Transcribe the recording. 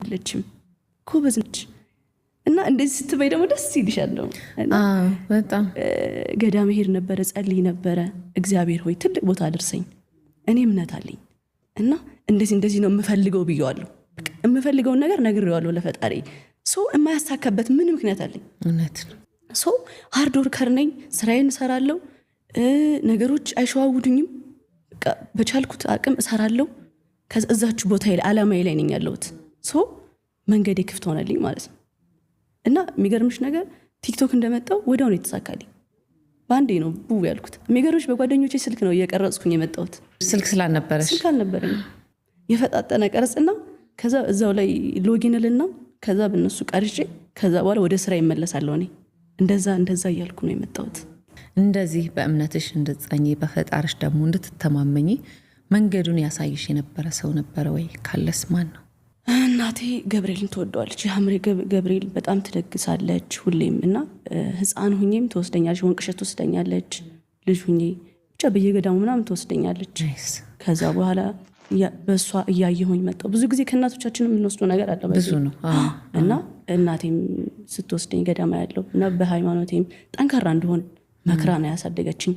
አይደለችም ጎበዝ ነች እና እንደዚህ ስትበይ ደግሞ ደስ ይልሻል ነው በጣም ገዳም ሄድ ነበረ ጸልይ ነበረ እግዚአብሔር ሆይ ትልቅ ቦታ አድርሰኝ እኔ እምነት አለኝ እና እንደዚህ ነው የምፈልገው ብየዋለሁ የምፈልገውን ነገር ነግሬዋለሁ ለፈጣሪ ሶ የማያሳካበት ምን ምክንያት አለኝ እውነት ሶ ሃርድ ወርከር ነኝ ስራዬን እሰራለሁ ነገሮች አይሸዋውዱኝም በቻልኩት አቅም እሰራለሁ ከዛች ቦታ ላይ አላማዬ ላይ ነኝ ያለሁት ሶ መንገዴ ክፍት ሆነልኝ ማለት ነው እና የሚገርምሽ ነገር ቲክቶክ እንደመጣው ወዲያው ነው የተሳካልኝ ባንዴ ነው ቡ ያልኩት የሚገርምሽ በጓደኞቼ ስልክ ነው እየቀረጽኩኝ የመጣሁት ስልክ ስላልነበረኝ የፈጣጠነ ቀረጽና ከዛ እዛው ላይ ሎጊንልና ከዛ በእነሱ ቀርጬ ከዛ በኋላ ወደ ስራ ይመለሳለሁ እኔ እንደዛ እያልኩ ነው የመጣሁት እንደዚህ በእምነትሽ እንድትጸኚ በፈጣሪሽ ደግሞ እንድትተማመኚ መንገዱን ያሳይሽ የነበረ ሰው ነበረ ወይ ካለስ ማን ነው እናቴ ገብርኤልን ትወደዋለች ያምሬ ገብርኤል በጣም ትደግሳለች ሁሌም እና ህፃን ሁኜም ትወስደኛለች ወንቅሸት ትወስደኛለች ልጅ ሁኜ ብቻ በየገዳሙ ምናምን ትወስደኛለች ከዛ በኋላ በሷ እያየሁኝ መጣሁ ብዙ ጊዜ ከእናቶቻችን የምንወስደው ነገር አለ ብዙ ነው እና እናቴም ስትወስደኝ ገዳማ ያለው እና በሃይማኖቴም ጠንካራ እንደሆን መክራ ነው ያሳደገችኝ